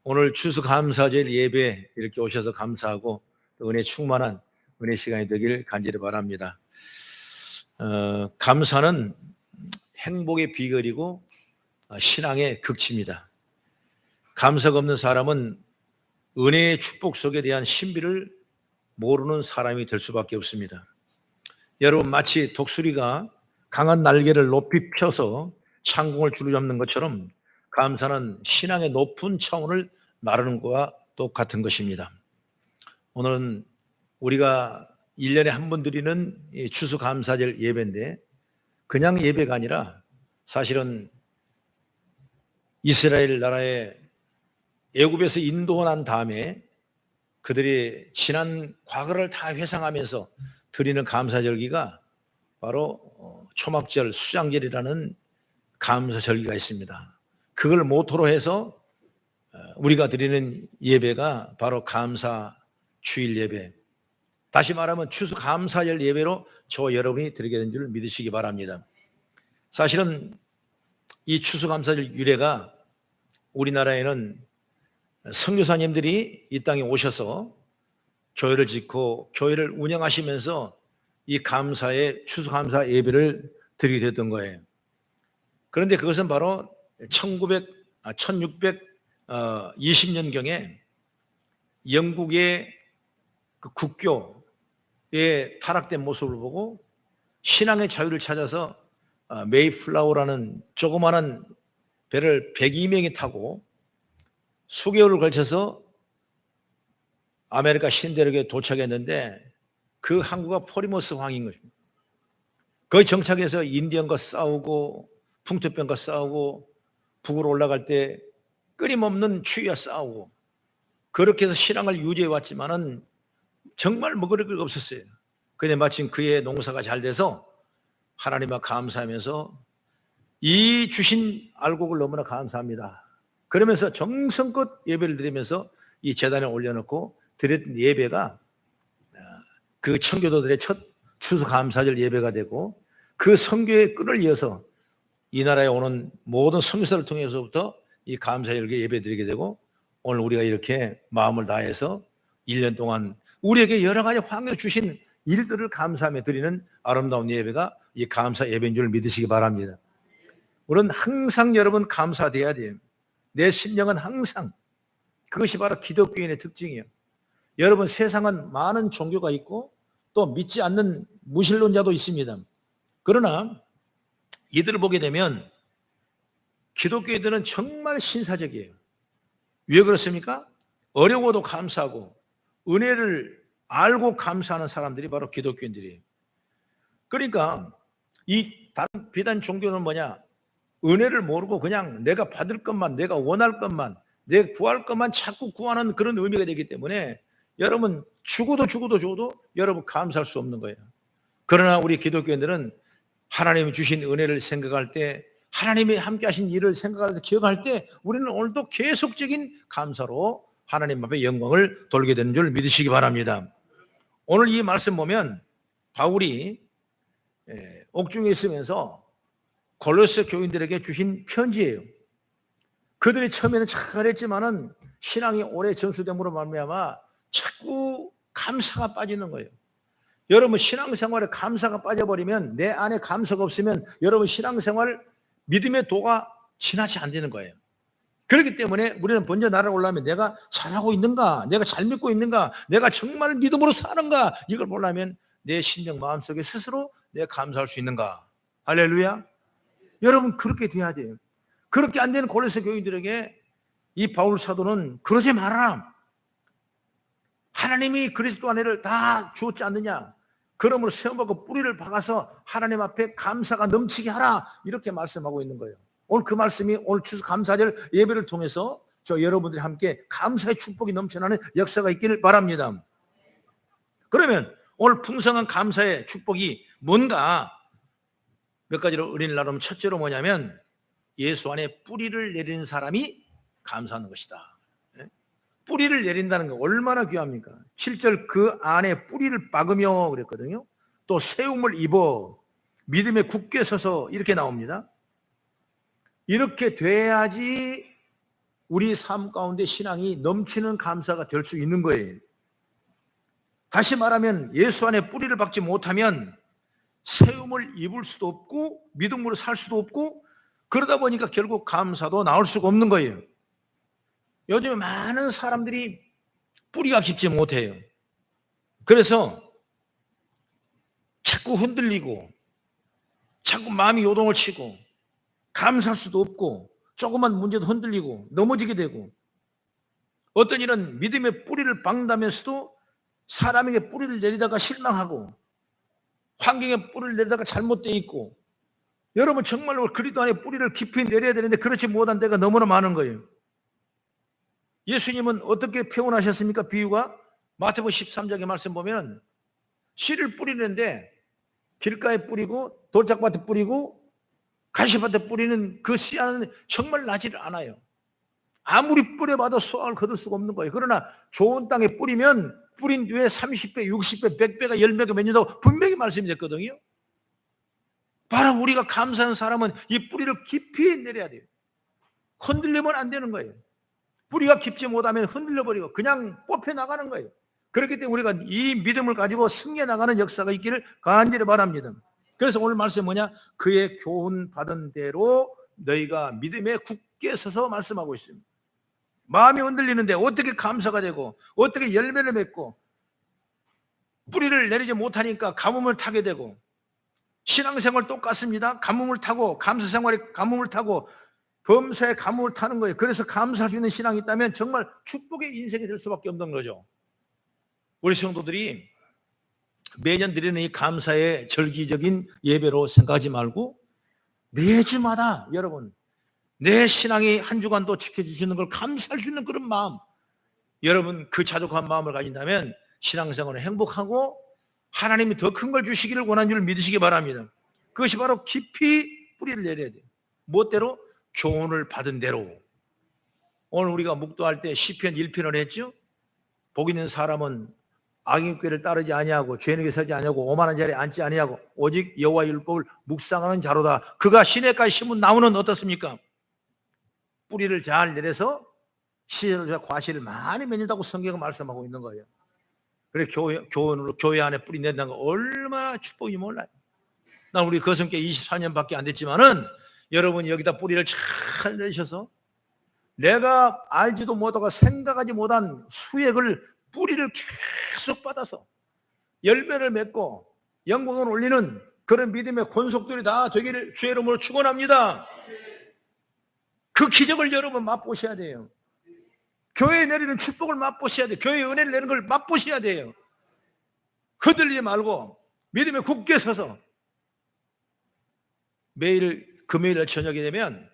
오늘 추수감사절 예배 이렇게 오셔서 감사하고 또 은혜 충만한 은혜 시간이 되길 간절히 바랍니다. 감사는 행복의 비결이고 신앙의 극치입니다. 감사가 없는 사람은 은혜의 축복 속에 대한 신비를 모르는 사람이 될 수밖에 없습니다. 여러분, 마치 독수리가 강한 날개를 높이 펴서 창공을 주르잡는 것처럼 감사는 신앙의 높은 차원을 나르는 것과 똑같은 것입니다. 오늘은 우리가 1년에 한 번 드리는 추수감사절 예배인데, 그냥 예배가 아니라 사실은 이스라엘 나라의 애굽에서 인도난 다음에 그들이 지난 과거를 다 회상하면서 드리는 감사절기가 바로 초막절, 수장절이라는 감사절기가 있습니다. 그걸 모토로 해서 우리가 드리는 예배가 바로 감사 주일 예배, 다시 말하면 추수감사절 예배로 저 여러분이 드리게 된 줄 믿으시기 바랍니다. 사실은 이 추수감사절 유래가 우리나라에는 선교사님들이 이 땅에 오셔서 교회를 짓고 교회를 운영하시면서 이 감사의 추수감사 예배를 드리게 됐던 거예요. 그런데 그것은 바로 1620년경에 영국의 그 국교의 타락된 모습을 보고 신앙의 자유를 찾아서 메이플라워라는 조그마한 배를 102명이 타고 수개월을 걸쳐서 아메리카 신대륙에 도착했는데 그 항구가 포리모스 항인 것입니다. 거기 정착해서 인디언과 싸우고 풍토병과 싸우고 북으로 올라갈 때 끊임없는 추위와 싸우고 그렇게 해서 신앙을 유지해 왔지만은 정말 먹을 게 없었어요. 근데 마침 그의 농사가 잘 돼서 하나님과 감사하면서 이 주신 알곡을 너무나 감사합니다. 그러면서 정성껏 예배를 드리면서 이 제단에 올려놓고 드렸던 예배가 그 청교도들의 첫 추수감사절 예배가 되고 그 선교의 끈을 이어서 이 나라에 오는 모든 선교사를 통해서부터 이 감사절 예배 드리게 되고 오늘 우리가 이렇게 마음을 다해서 1년 동안 우리에게 여러 가지 환경을 주신 일들을 감사하며 드리는 아름다운 예배가 이 감사 예배인 줄 믿으시기 바랍니다. 우리는 항상 여러분 감사돼야 돼요. 내 심령은 항상, 그것이 바로 기독교인의 특징이에요. 여러분, 세상은 많은 종교가 있고 또 믿지 않는 무신론자도 있습니다. 그러나 이들을 보게 되면 기독교인들은 정말 신사적이에요. 왜 그렇습니까? 어려워도 감사하고 은혜를 알고 감사하는 사람들이 바로 기독교인들이에요. 그러니까 이 다른 비단 종교는 뭐냐? 은혜를 모르고 그냥 내가 받을 것만, 내가 원할 것만, 내가 구할 것만 자꾸 구하는 그런 의미가 되기 때문에 여러분 죽어도 여러분 감사할 수 없는 거예요. 그러나 우리 기독교인들은 하나님이 주신 은혜를 생각할 때, 하나님이 함께 하신 일을 생각할 때, 기억할 때 우리는 오늘도 계속적인 감사로 하나님 앞에 영광을 돌게 되는 줄 믿으시기 바랍니다. 오늘 이 말씀 보면 바울이 옥중에 있으면서 골로새 교인들에게 주신 편지예요. 그들이 처음에는 잘했지만은 신앙이 오래 전수됨으로 말미암아 자꾸 감사가 빠지는 거예요. 여러분, 신앙생활에 감사가 빠져버리면, 내 안에 감사가 없으면 여러분 신앙생활 믿음의 도가 지나지 않는 거예요. 그렇기 때문에 우리는 먼저 나라를 올라면 내가 잘하고 있는가, 내가 잘 믿고 있는가, 내가 정말 믿음으로 사는가, 이걸 보려면 내 심령 마음속에 스스로 내가 감사할 수 있는가. 할렐루야. 여러분, 그렇게 돼야 돼요. 그렇게 안 되는 골로새 교인들에게 이 바울 사도는 그러지 말아라. 하나님이 그리스도 안에를 다 주었지 않느냐. 그러므로 세움받고 뿌리를 박아서 하나님 앞에 감사가 넘치게 하라. 이렇게 말씀하고 있는 거예요. 오늘 그 말씀이 오늘 추수감사절 예배를 통해서 저 여러분들이 함께 감사의 축복이 넘쳐나는 역사가 있기를 바랍니다. 그러면 오늘 풍성한 감사의 축복이 뭔가 몇 가지로 은혜를 나누면, 첫째로 뭐냐면 예수 안에 뿌리를 내리는 사람이 감사하는 것이다. 뿌리를 내린다는 거 얼마나 귀합니까? 7절 그 안에 뿌리를 박으며 그랬거든요. 또 세움을 입어 믿음에 굳게 서서 이렇게 나옵니다. 이렇게 돼야지 우리 삶 가운데 신앙이 넘치는 감사가 될 수 있는 거예요. 다시 말하면 예수 안에 뿌리를 박지 못하면 세움을 입을 수도 없고 믿음으로 살 수도 없고, 그러다 보니까 결국 감사도 나올 수가 없는 거예요. 요즘에 많은 사람들이 뿌리가 깊지 못해요. 그래서 자꾸 흔들리고 자꾸 마음이 요동을 치고 감사할 수도 없고 조그만 문제도 흔들리고 넘어지게 되고, 어떤 일은 믿음의 뿌리를 박는다면서도 사람에게 뿌리를 내리다가 실망하고 환경에 뿌리를 내리다가 잘못되어 있고, 여러분 정말로 그리스도 안에 뿌리를 깊이 내려야 되는데 그렇지 못한 데가 너무나 많은 거예요. 예수님은 어떻게 표현하셨습니까? 비유가 마태복음 13장의 말씀 보면 씨를 뿌리는데 길가에 뿌리고 돌짝밭에 뿌리고 가시밭에 뿌리는 그 씨앗은 정말 나지를 않아요. 아무리 뿌려봐도 수확을 거둘 수가 없는 거예요. 그러나 좋은 땅에 뿌리면 뿌린 뒤에 30배, 60배, 100배가 10배가 몇 년도 분명히 말씀이 됐거든요. 바로 우리가 감사한 사람은 이 뿌리를 깊이 내려야 돼요. 흔들리면 안 되는 거예요. 뿌리가 깊지 못하면 흔들려버리고 그냥 뽑혀 나가는 거예요. 그렇기 때문에 우리가 이 믿음을 가지고 승리해 나가는 역사가 있기를 간절히 바랍니다. 그래서 오늘 말씀이 뭐냐? 그의 교훈 받은 대로 너희가 믿음에 굳게 서서 말씀하고 있습니다. 마음이 흔들리는데 어떻게 감사가 되고 어떻게 열매를 맺고, 뿌리를 내리지 못하니까 가뭄을 타게 되고, 신앙생활 똑같습니다. 가뭄을 타고 감사생활에 가뭄을 타고 범사에 가뭄을 타는 거예요. 그래서 감사할 수 있는 신앙이 있다면 정말 축복의 인생이 될 수밖에 없는 거죠. 우리 성도들이 매년 드리는 이 감사의 절기적인 예배로 생각하지 말고 매주마다 여러분 내 신앙이 한 주간도 지켜주시는 걸 감사할 수 있는 그런 마음, 여러분 그 자족한 마음을 가진다면 신앙생활은 행복하고 하나님이 더 큰 걸 주시기를 원하는 줄 믿으시기 바랍니다. 그것이 바로 깊이 뿌리를 내려야 돼요. 무엇대로? 교훈을 받은 대로. 오늘 우리가 묵도할 때 시편 1편을 했죠. 복 있는 사람은 악인의 꾀를 따르지 아니하고 죄인에게 서지 아니하고 오만한 자리에 앉지 아니하고 오직 여호와의 율법을 묵상하는 자로다. 그가 시냇가에 심은 나무는 어떻습니까? 뿌리를 잘 내려서 시절과 과실을 많이 맺는다고 성경은 말씀하고 있는 거예요. 그래 교훈으로 교회 안에 뿌리 낸다는 거 얼마나 축복이 몰라요. 난 우리 거성교회 24년밖에 안 됐지만은 여러분이 여기다 뿌리를 잘 내셔서 내가 알지도 못하고 생각하지 못한 수액을 뿌리를 계속 받아서 열매를 맺고 영광을 올리는 그런 믿음의 권속들이 다 되기를 주의 이름으로 축원합니다. 그 기적을 여러분 맛보셔야 돼요. 교회에 내리는 축복을 맛보셔야 돼요. 교회에 은혜를 내는 걸 맛보셔야 돼요. 흔들리지 말고 믿음에 굳게 서서 매일 금요일 저녁이 되면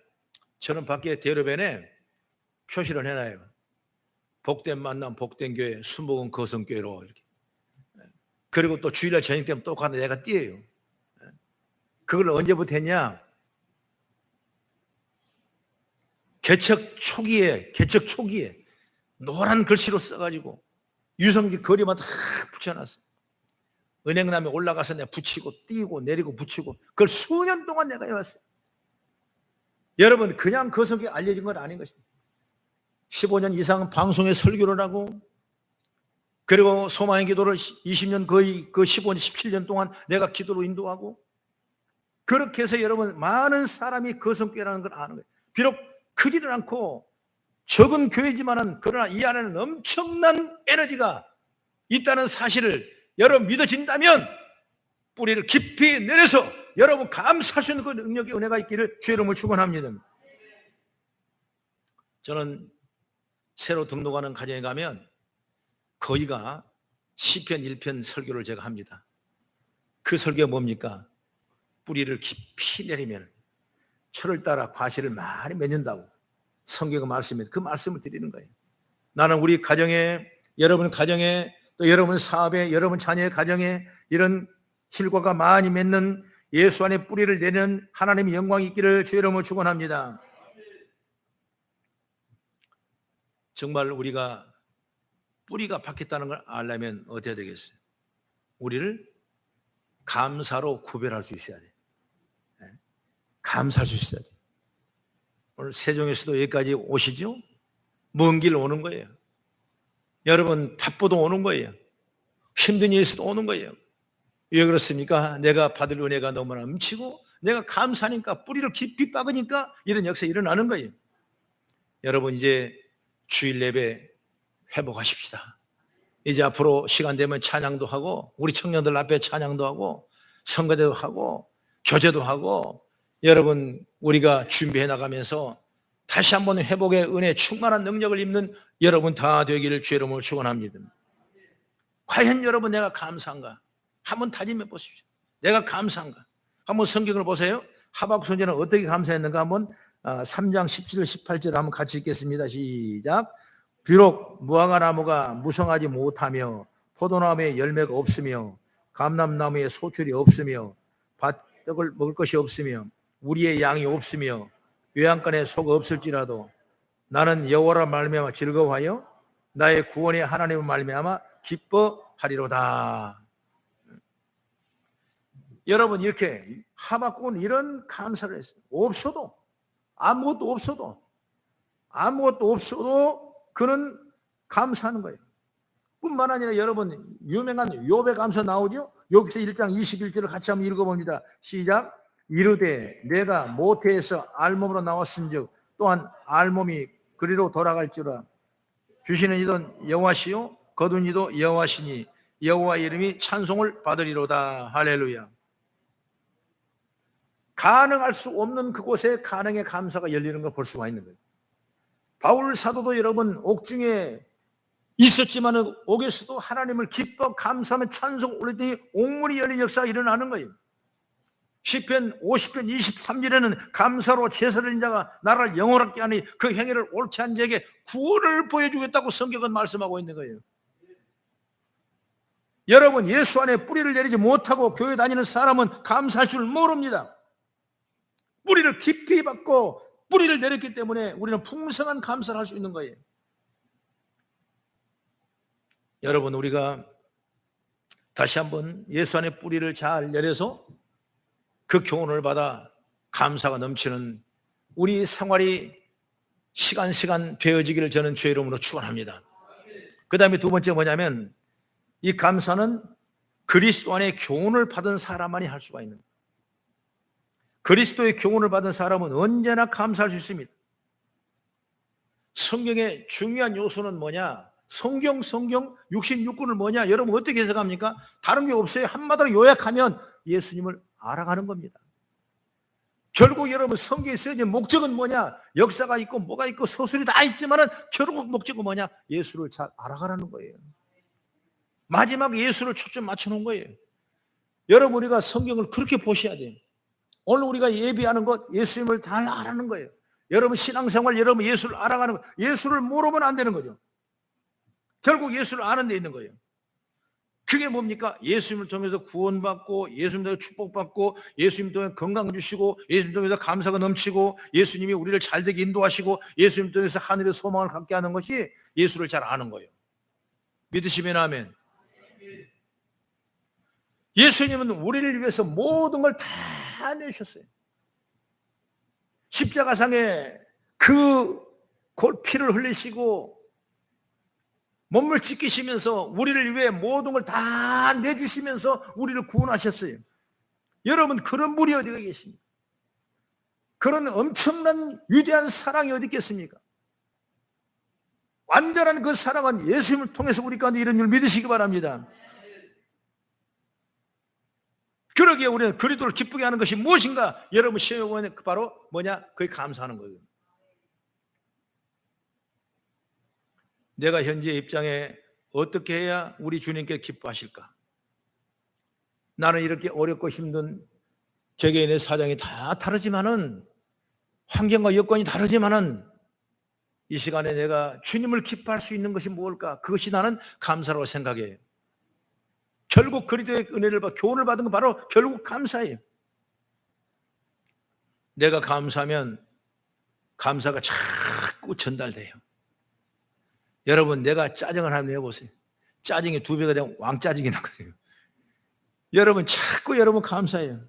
저는 밖에 대로변에 표시를 해놔요. 복된 만남, 복된 교회, 수목은 거성교회로 이렇게. 그리고 또 주일날 저녁 때면 또 가서 내가 띄어요. 그걸 언제부터 했냐? 개척 초기에 노란 글씨로 써가지고 유성지 거리마다 다 붙여놨어. 은행남에 올라가서 내가 붙이고 띄고 내리고 붙이고 그걸 수년 동안 내가 해왔어요. 여러분 그냥 거성교회 알려진 건 아닌 것입니다. 15년 이상 방송에 설교를 하고, 그리고 소망의 기도를 20년 거의 그 15년 17년 동안 내가 기도로 인도하고, 그렇게 해서 여러분 많은 사람이 거성교회라는 걸 아는 거예요. 비록 크지는 않고 적은 교회지만은 그러나 이 안에는 엄청난 에너지가 있다는 사실을 여러분 믿어진다면 뿌리를 깊이 내려서 여러분 감사할 수 있는 그 능력의 은혜가 있기를 주의 이름으로 축원합니다. 저는 새로 등록하는 가정에 가면 거기가 시편 1편 설교를 제가 합니다. 그 설교가 뭡니까? 뿌리를 깊이 내리면 철을 따라 과실을 많이 맺는다고 성경의 말씀에 그 말씀을 드리는 거예요. 나는 우리 가정에, 여러분 가정에, 또 여러분 사업에, 여러분 자녀의 가정에 이런 실과가 많이 맺는 예수 안에 뿌리를 내는 하나님의 영광이 있기를 주의 이름으로 축원합니다. 정말 우리가 뿌리가 박혔다는 걸 알려면 어떻게 되겠어요? 우리를 감사로 구별할 수 있어야 돼요. 감사할 수 있어야 돼요. 오늘 세종에서도 여기까지 오시죠? 먼 길 오는 거예요. 여러분 바쁘도 오는 거예요. 힘든 일이 있어도 오는 거예요. 왜 그렇습니까? 내가 받을 은혜가 너무나 넘치고 내가 감사하니까 뿌리를 깊이 박으니까 이런 역사가 일어나는 거예요. 여러분 이제 주일 예배 회복하십시다. 이제 앞으로 시간 되면 찬양도 하고 우리 청년들 앞에 찬양도 하고 선거대도 하고 교제도 하고 여러분 우리가 준비해 나가면서 다시 한번 회복의 은혜 충만한 능력을 입는 여러분 다 되기를 주의 이름으로 축원합니다. 과연 여러분 내가 감사한가? 한번 다짐해 보십시오. 내가 감사한가? 한번 성경을 보세요. 하박국 선지자는 어떻게 감사했는가 한번 3장 17, 18절 한번 같이 읽겠습니다. 시작. 비록 무화과 나무가 무성하지 못하며 포도나무에 열매가 없으며 감람나무에 소출이 없으며 밭떡을 먹을 것이 없으며 우리의 양이 없으며 외양간에 소가 없을지라도 나는 여호와라 말미암아 즐거워하여 나의 구원의 하나님을 말미암아 기뻐하리로다. 여러분 이렇게 하박국은 이런 감사를 했어요. 없어도 아무것도 없어도 그는 감사하는 거예요. 뿐만 아니라 여러분 유명한 욥의 감사 나오죠? 욥기서 1장 21절을 같이 한번 읽어봅니다. 시작. 이르되 내가 모태에서 알몸으로 나왔은즉 또한 알몸이 그리로 돌아갈지라. 주시는 이도 여호와시요 거둔 이도 여호와시니 여호와 이름이 찬송을 받으리로다. 할렐루야. 가능할 수 없는 그곳에 가능의 감사가 열리는 걸 볼 수가 있는 거예요. 바울 사도도 여러분 옥중에 있었지만 옥에서도 하나님을 기뻐 감사하며 찬송 올리더니 옥문이 열린 역사가 일어나는 거예요. 시편 50편 23절에는 감사로 제사를 드린 자가 나를 영원하게 하니 그 행위를 옳게 한 자에게 구원을 보여주겠다고 성경은 말씀하고 있는 거예요. 여러분 예수 안에 뿌리를 내리지 못하고 교회 다니는 사람은 감사할 줄 모릅니다. 뿌리를 깊이 받고 뿌리를 내렸기 때문에 우리는 풍성한 감사를 할 수 있는 거예요. 여러분 우리가 다시 한번 예수 안에 뿌리를 잘 내려서 그 교훈을 받아 감사가 넘치는 우리 생활이 시간 되어지기를 저는 주의 이름으로 축원합니다. 그 다음에 두 번째 뭐냐면 이 감사는 그리스도 안에 교훈을 받은 사람만이 할 수가 있는 거예요. 그리스도의 교훈을 받은 사람은 언제나 감사할 수 있습니다. 성경의 중요한 요소는 뭐냐? 성경 66권을 뭐냐? 여러분 어떻게 해석합니까? 다른 게 없어요. 한마디로 요약하면 예수님을 알아가는 겁니다. 결국 여러분 성경에 쓰여진 목적은 뭐냐? 역사가 있고 뭐가 있고 서술이 다 있지만은 결국 목적은 뭐냐? 예수를 잘 알아가라는 거예요. 마지막에 예수를 초점 맞춰놓은 거예요. 여러분 우리가 성경을 그렇게 보셔야 돼요. 오늘 우리가 예비하는 것 예수님을 잘 알아가는 거예요. 여러분 신앙생활 여러분 예수를 알아가는 거 예수를 모르면 안 되는 거죠. 결국 예수를 아는 데 있는 거예요. 그게 뭡니까? 예수님을 통해서 구원받고 예수님 통해서 축복받고 예수님 통해서 건강 주시고 예수님 통해서 감사가 넘치고 예수님이 우리를 잘되게 인도하시고 예수님 통해서 하늘의 소망을 갖게 하는 것이 예수를 잘 아는 거예요. 믿으시면 아멘. 예수님은 우리를 위해서 모든 걸 다 내셨어요. 십자가상에 그 피를 흘리시고 몸을 찢기시면서 우리를 위해 모든 걸 다 내주시면서 우리를 구원하셨어요. 여러분 그런 분이 어디가 계십니까? 그런 엄청난 위대한 사랑이 어디 있겠습니까? 완전한 그 사랑은 예수님을 통해서 우리 가운데 이런 줄 믿으시기 바랍니다. 그러기에 우리는 그리스도를 기쁘게 하는 것이 무엇인가? 여러분 시험에 바로 뭐냐? 그게 감사하는 거예요. 내가 현재 입장에 어떻게 해야 우리 주님께 기뻐하실까? 나는 이렇게 어렵고 힘든 개개인의 사정이 다 다르지만은 환경과 여건이 다르지만은 이 시간에 내가 주님을 기뻐할 수 있는 것이 무엇일까? 그것이 나는 감사라고 생각해요. 결국 그리스도의 은혜를 받고 교훈을 받은 건 바로 결국 감사예요. 내가 감사하면 감사가 자꾸 전달돼요. 여러분 내가 짜증을 한번 내보세요. 짜증이 2배가 되면 왕짜증이 나거든요. 여러분 자꾸 여러분 감사해요.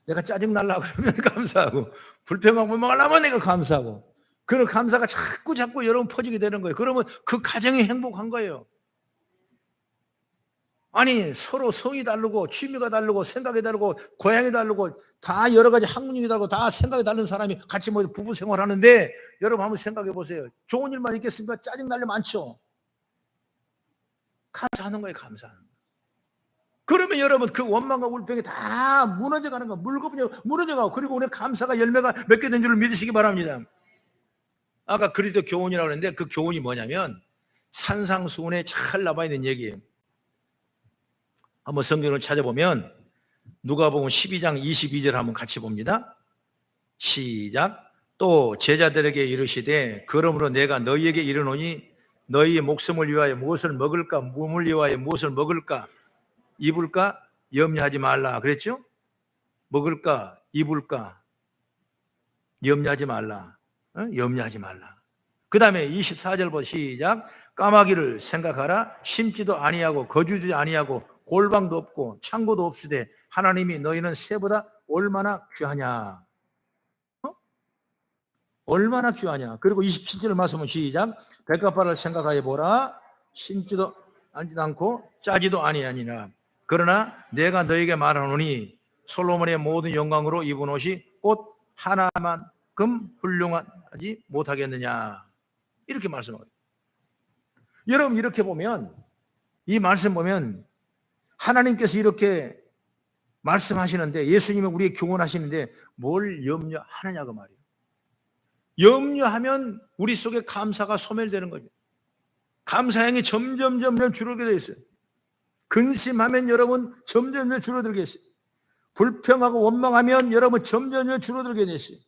내가 짜증 날라 그러면 감사하고 불평하고 막 하려면 내가 감사하고 그런 감사가 자꾸 여러분 퍼지게 되는 거예요. 그러면 그 가정이 행복한 거예요. 아니 서로 성이 다르고 취미가 다르고 생각이 다르고 고향이 다르고 다 여러 가지 학문이 다르고 다 생각이 다른 사람이 같이 모여 부부 생활하는데 여러분 한번 생각해 보세요. 좋은 일만 있겠습니까? 짜증 날 일 많죠. 감사하는 거예요. 감사하는 거예요. 그러면 여러분 그 원망과 울병이 다 무너져가는 거예요. 물거분이 무너져가고 그리고 오늘 감사가 열매가 맺게 된 줄을 믿으시기 바랍니다. 아까 그리스도 교훈이라고 했는데 그 교훈이 뭐냐면 산상수훈에 잘 나와 있는 얘기예요. 한번 성경을 찾아보면 누가복음 12장 22절 한번 같이 봅니다. 시작. 또 제자들에게 이르시되 그러므로 내가 너희에게 이르노니 너희의 목숨을 위하여 무엇을 먹을까 몸을 위하여 무엇을 먹을까 입을까 염려하지 말라 그랬죠? 먹을까 입을까 염려하지 말라. 염려하지 말라. 그 다음에 24절부터 시작. 까마귀를 생각하라. 심지도 아니하고 거주지 아니하고 골방도 없고 창고도 없으되 하나님이 너희는 새보다 얼마나 귀하냐. 얼마나 귀하냐. 그리고 27절 말씀은 시작. 백합화를 생각하여 보라. 심지도 않고 짜지도 아니하니라. 그러나 내가 너에게 말하노니 솔로몬의 모든 영광으로 입은 옷이 꽃 하나만큼 훌륭하지 못하겠느냐. 이렇게 말씀하고요. 여러분 이렇게 보면 이 말씀 보면 하나님께서 이렇게 말씀하시는데 예수님은 우리에게 교훈하시는데 뭘 염려하느냐고 말이에요. 염려하면 우리 속에 감사가 소멸되는 거죠. 감사행이 점점 줄어들게 돼 있어요. 근심하면 여러분 점점 줄어들게 있어요. 불평하고 원망하면 여러분 점점 줄어들게 됐어요.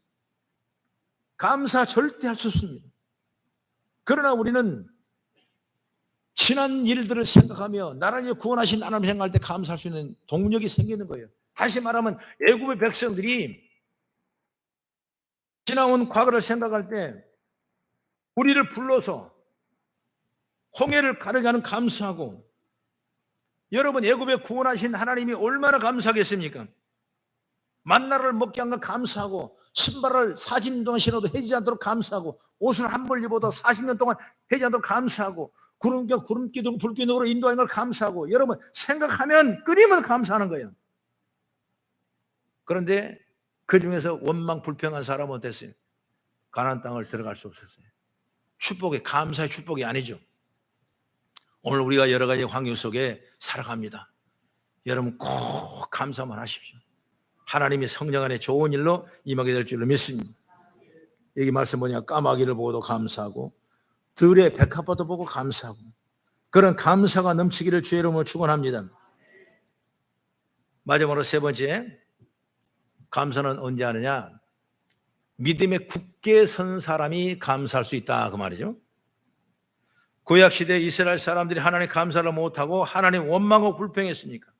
감사 절대 할 수 없습니다. 그러나 우리는 지난 일들을 생각하며 나를 구원하신 하나님을 생각할 때 감사할 수 있는 동력이 생기는 거예요. 다시 말하면 애굽의 백성들이 지나온 과거를 생각할 때 우리를 불러서 홍해를 가르게 하는 감사하고 여러분 애굽에 구원하신 하나님이 얼마나 감사하겠습니까? 만나를 먹게 한 건 감사하고 신발을 40년 동안 신어도 해지지 않도록 감사하고 옷을 한 벌 입어도 40년 동안 해지지 않도록 감사하고 구름기둥 불기둥으로 인도하는 걸 감사하고 여러분 생각하면 끊임을 감사하는 거예요. 그런데 그 중에서 원망 불평한 사람은 어땠어요? 가나안 땅을 들어갈 수 없었어요. 축복이 감사의 축복이 아니죠. 오늘 우리가 여러 가지 환경 속에 살아갑니다. 여러분 꼭 감사만 하십시오. 하나님이 성령 안에 좋은 일로 임하게 될 줄로 믿습니다. 여기 말씀 뭐냐? 까마귀를 보고도 감사하고 들의 백합화도 보고 감사하고 그런 감사가 넘치기를 주의 이름으로 축원합니다. 마지막으로 세 번째, 감사는 언제 하느냐? 믿음에 굳게 선 사람이 감사할 수 있다 그 말이죠. 구약시대 이스라엘 사람들이 하나님 감사를 못하고 하나님 원망하고 불평했습니까?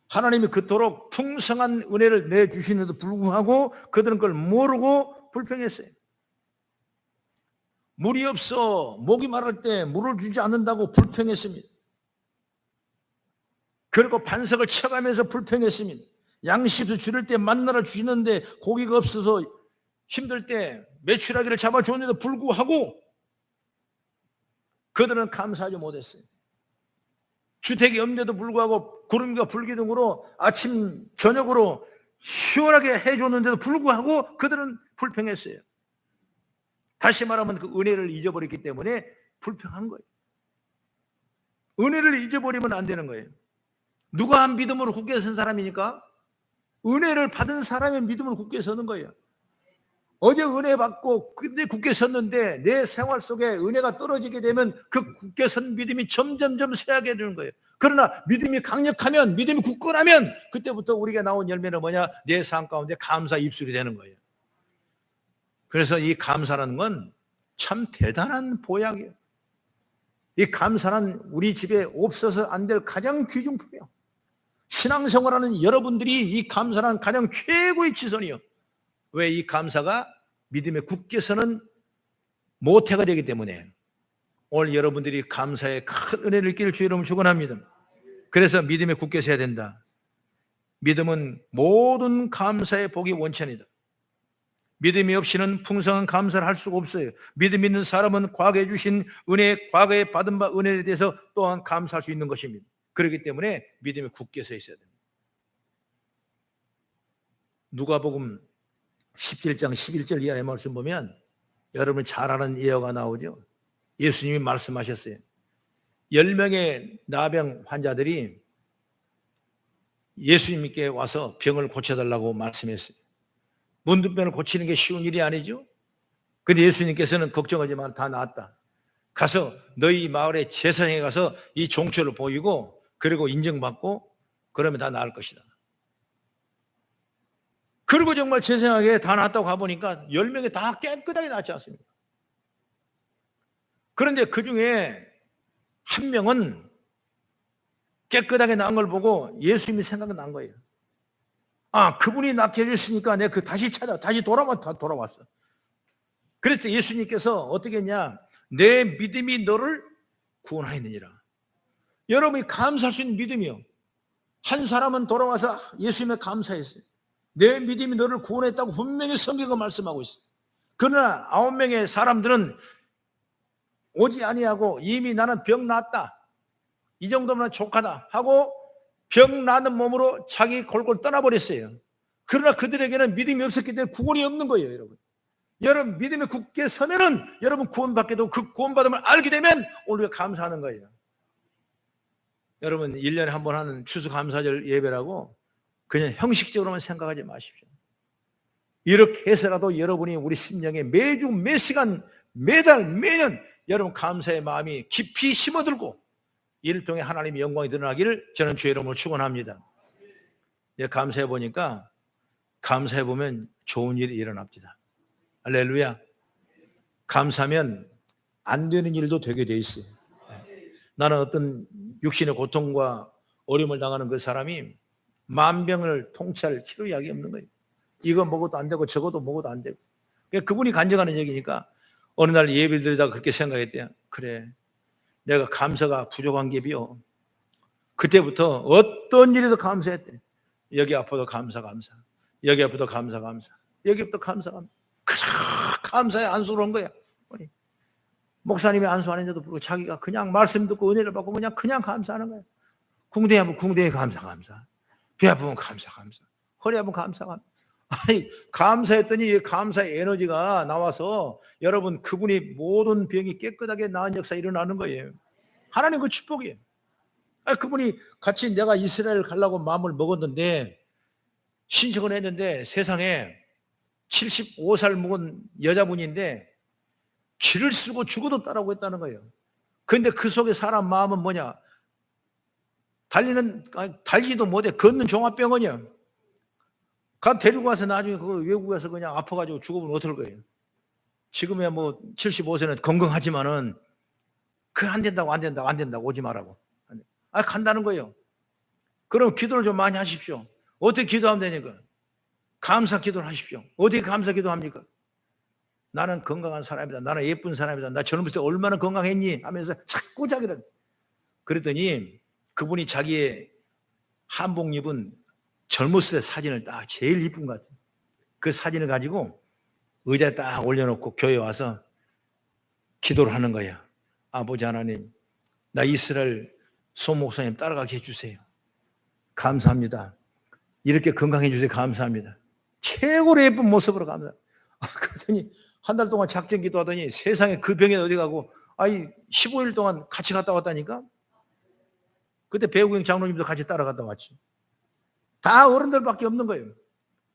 하나님이 그토록 풍성한 은혜를 내주시는데도 불구하고 그들은 그걸 모르고 불평했어요. 물이 없어 목이 마를 때 물을 주지 않는다고 불평했습니다. 그리고 반석을 쳐가면서 불평했습니다. 양식도 줄일 때 만나를 주시는데 고기가 없어서 힘들 때 메추라기를 잡아주었는데도 불구하고 그들은 감사하지 못했어요. 주택이 없는데도 불구하고 구름과 불기둥으로 아침 저녁으로 시원하게 해줬는데도 불구하고 그들은 불평했어요. 다시 말하면 그 은혜를 잊어버렸기 때문에 불평한 거예요. 은혜를 잊어버리면 안 되는 거예요. 누가 믿음으로 굳게 선 사람이니까? 은혜를 받은 사람의 믿음으로 굳게 서는 거예요. 어제 은혜 받고 근데 굳게 섰는데 내 생활 속에 은혜가 떨어지게 되면 그 굳게 선 믿음이 점점점 쇠하게 되는 거예요. 그러나 믿음이 강력하면, 믿음이 굳건하면 그때부터 우리가 나온 열매는 뭐냐? 내 삶 가운데 감사 입술이 되는 거예요. 그래서 이 감사라는 건 참 대단한 보약이에요. 이 감사는 우리 집에 없어서 안 될 가장 귀중품이에요. 신앙생활하는 여러분들이 이 감사는 가장 최고의 지선이에요. 왜? 이 감사가 믿음에 굳게 서는 모태가 되기 때문에 오늘 여러분들이 감사에 큰 은혜를 끼를 주의 이름으로 축원합니다. 그래서 믿음에 굳게 서야 된다. 믿음은 모든 감사의 복이 원천이다. 믿음이 없이는 풍성한 감사를 할 수가 없어요. 믿음 있는 사람은 과거에 주신 은혜, 과거에 받은 바 은혜에 대해서 또한 감사할 수 있는 것입니다. 그렇기 때문에 믿음이 굳게 서 있어야 됩니다. 누가복음 17장 11절 이하의 말씀 보면 여러분이 잘 아는 예어가 나오죠. 예수님이 말씀하셨어요. 10명의 나병 환자들이 예수님께 와서 병을 고쳐달라고 말씀했어요. 문둥병을 고치는 게 쉬운 일이 아니죠. 그런데 예수님께서는 걱정하지 마, 다 나았다. 가서 너희 마을의 제사장에 가서 이 종초를 보이고 그리고 인정받고 그러면 다 나을 것이다. 그리고 정말 제사장에게 다 나았다고 가보니까 10명이 다 깨끗하게 나았지 않습니까? 그런데 그 중에 한 명은 깨끗하게 나은 걸 보고 예수님이 생각난 거예요. 아, 그분이 낫게 해주시니까 내가 다시 돌아왔어. 그래서 예수님께서 어떻게 했냐? 내 믿음이 너를 구원하였느니라. 여러분이 감사할 수 있는 믿음이요. 한 사람은 돌아와서 예수님에 감사했어요. 내 믿음이 너를 구원했다고 분명히 성경은 말씀하고 있어요. 그러나 9명의 사람들은 오지 아니하고 이미 나는 병 났다, 이 정도면 족하다 하고 병 나는 몸으로 자기 골골 떠나버렸어요. 그러나 그들에게는 믿음이 없었기 때문에 구원이 없는 거예요. 여러분, 여러분 믿음에 굳게 서면은 여러분 구원받게 되고 그 구원받음을 알게 되면 우리가 감사하는 거예요. 여러분 1년에 한 번 하는 추수감사절 예배라고 그냥 형식적으로만 생각하지 마십시오. 이렇게 해서라도 여러분이 우리 심령에 매주 매 시간 매달 매년 여러분 감사의 마음이 깊이 심어들고 이를 통해 하나님의 영광이 드러나기를 저는 주의 이름으로 축원합니다. 감사해 보니까 감사해 보면 좋은 일이 일어납니다. 할렐루야. 감사하면 안 되는 일도 되게 돼 있어요. 나는 어떤 육신의 고통과 어려움을 당하는 그 사람이 만병을 통치할 치료약이 없는 거예요. 이거 먹어도 안 되고 저것도 먹어도 안 되고. 그분이 간증하는 얘기니까 어느 날 예배를 드리다가 그렇게 생각했대요. 그래, 내가 감사가 부족한 게 비요. 그때부터 어떤 일에도 감사했대. 여기 아파도 감사. 여기 아파도 감사. 여기부터 감사. 그저 감사에 안수를 한 거야. 목사님이 안수하는데도 불구하고 자기가 그냥 말씀 듣고 은혜를 받고 그냥 감사하는 거야. 궁뎅이 아프면 궁뎅이 감사. 배 아프면 감사. 허리 아프면 감사. 아니, 감사했더니 이 감사의 에너지가 나와서 여러분 그분이 모든 병이 깨끗하게 나은 역사 일어나는 거예요. 하나님 그 축복이에요. 그분이 같이 내가 이스라엘 가려고 마음을 먹었는데 신청을 했는데 세상에 75살 먹은 여자분인데 길을 쓰고 죽어도 따라오고 했다는 거예요. 그런데 그 속에 사람 마음은 뭐냐? 달리지도 못해. 걷는 종합병원이야. 데리고 가서 나중에 그 외국에서 그냥 아파가지고 죽어보면 어떨 거예요? 지금이야 뭐 75세는 건강하지만은 안 된다고 오지 말라고. 간다는 거예요. 그럼 기도를 좀 많이 하십시오. 어떻게 기도하면 되니까? 감사 기도를 하십시오. 어떻게 감사 기도합니까? 나는 건강한 사람이다. 나는 예쁜 사람이다. 나 젊었을 때 얼마나 건강했니? 하면서 자꾸 자기를. 그랬더니 그분이 자기의 한복 입은 젊었을 때 사진을 딱 제일 이쁜 것 같아요. 그 사진을 가지고 의자에 딱 올려놓고 교회 와서 기도를 하는 거야. 아버지 하나님, 나 이스라엘 소목사님 따라가게 해주세요. 감사합니다. 이렇게 건강해 주세요. 감사합니다. 최고로 예쁜 모습으로 감사합니다. 그러더니 한 달 동안 작전 기도하더니 세상에 그 병에 어디 가고 15일 동안 같이 갔다 왔다니까. 그때 배우경 장로님도 같이 따라갔다 왔지. 다 어른들밖에 없는 거예요.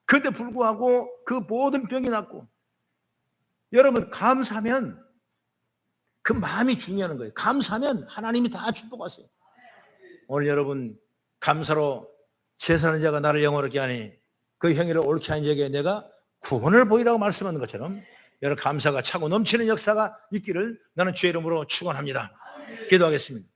그런데 불구하고 그 모든 병이 낫고. 여러분 감사하면 그 마음이 중요한 거예요. 감사하면 하나님이 다 축복하세요. 오늘 여러분 감사로 제사하는 자가 나를 영원하게 하니 그 행위를 옳게 하는 자에게 내가 구원을 보이라고 말씀하는 것처럼 여러분 감사가 차고 넘치는 역사가 있기를 나는 주의 이름으로 축원합니다. 기도하겠습니다.